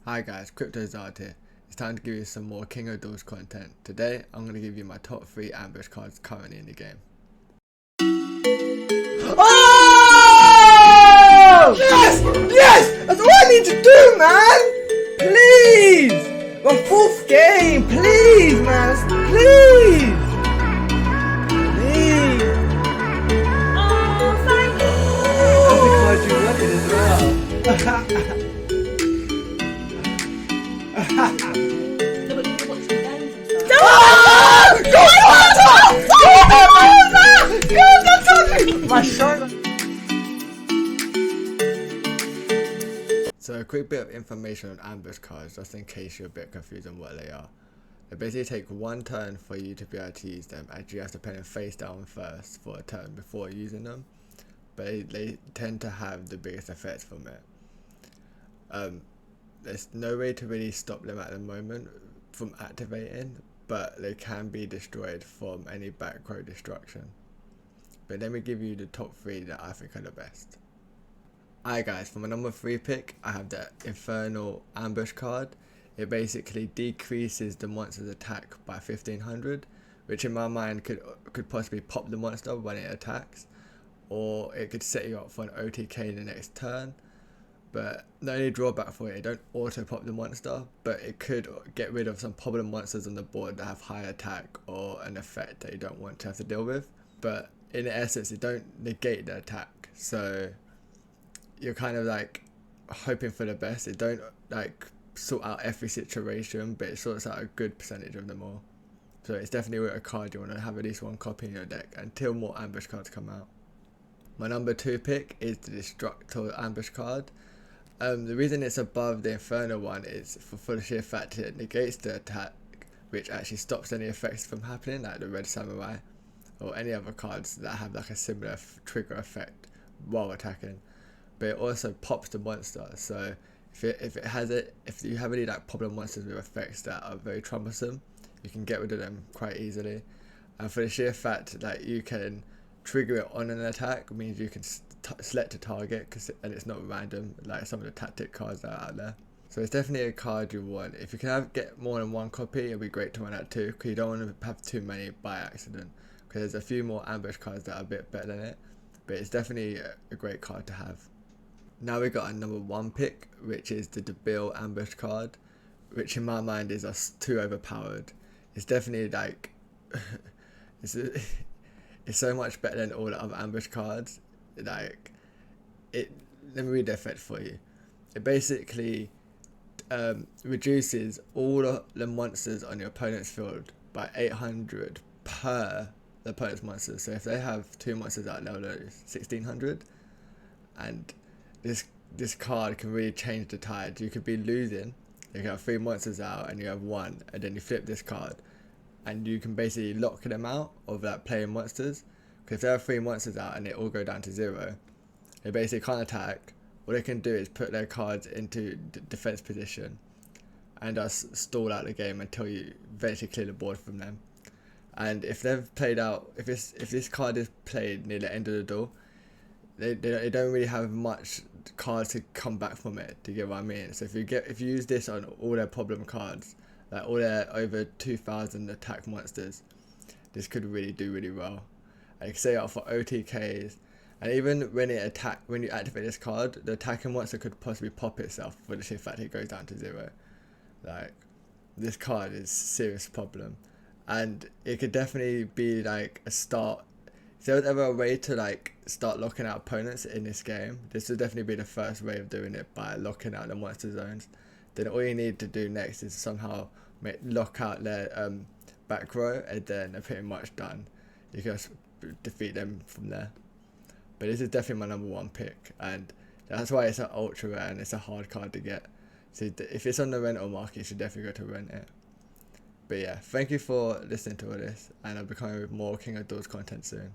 Hi guys, CryptoZard here. It's time to give you some more King of Duels content. Today, I'm going to give you my top 3 ambush cards currently in the game. Oh! Yes! Yes! That's all I need to do, man! Please! My 4th game! Please, man! Please! Please! Oh, thank That's the you! card you wanted as well. No, but you're watching games and stuff. My shoulder! So a quick bit of information on ambush cards, just in case you're a bit confused on what they are. They basically take one turn for you to be able to use them, and you have to play them face down first for a turn before using them. But they tend to have the biggest effects from it. There's no way to really stop them at the moment from activating, but they can be destroyed from any back row destruction. But let me give you the top 3 that I think are the best. Alright guys, for my number 3 pick, I have the Infernal Ambush card. It basically decreases the monster's attack by 1500, which in my mind could possibly pop the monster when it attacks, or it could set you up for an OTK the next turn. But the only drawback for it don't auto pop the monster, but it could get rid of some problem monsters on the board that have high attack or an effect that you don't want to have to deal with. But in essence, it don't negate the attack, so you're kind of like hoping for the best. It don't like sort out every situation, but it sorts out a good percentage of them all. So it's definitely a card you want to have at least one copy in your deck until more ambush cards come out. My number 2 pick is the Destructor Ambush card. The reason it's above the Inferno one is for the sheer fact that it negates the attack, which actually stops any effects from happening, like the Red Samurai or any other cards that have like a similar trigger effect while attacking. But it also pops the monster, so if you have any like problem monsters with effects that are very troublesome, you can get rid of them quite easily. And for the sheer fact that you can trigger it on an attack, means you can select a target, and it's not random like some of the tactic cards that are out there. So it's definitely a card you want. If you can get more than one copy, it'll be great to run out too, because you don't want to have too many by accident, because there's a few more ambush cards that are a bit better than it, but it's definitely a great card to have. Now we got a number 1 pick, which is the Debil Ambush card, which in my mind is too overpowered. It's definitely like it's so much better than all the other ambush cards. Like let me read the effect for you. It basically reduces all the monsters on your opponent's field by 800 per the opponent's monsters. So if they have 2 monsters at level 1600, and this card can really change the tide. You could be losing, you can have 3 monsters out and you have 1, and then you flip this card and you can basically lock them out of like playing monsters, because if there are 3 monsters out and they all go down to 0, they basically can't attack. All they can do is put their cards into defense position and just stall out the game until you eventually clear the board from them. And if they've played out, if this card is played near the end of the duel, they don't really have much cards to come back from it, to get what I mean. So if you use this on all their problem cards, like all their over 2000 attack monsters, this could really do really well. And you can set it up for OTKs, and even when you activate this card, the attacking monster could possibly pop itself for the sheer fact it goes down to 0. Like, this card is a serious problem, and it could definitely be like a start. If there was ever a way to like start locking out opponents in this game, this would definitely be the first way of doing it, by locking out the monster zones. Then all you need to do next is somehow lock out their back row, and then they're pretty much done. You can just defeat them from there. But this is definitely my number 1 pick, and that's why it's an ultra rare and it's a hard card to get. So if it's on the rental market, you should definitely go to rent it. But yeah, thank you for listening to all this, and I'll be coming with more King of Duels content soon.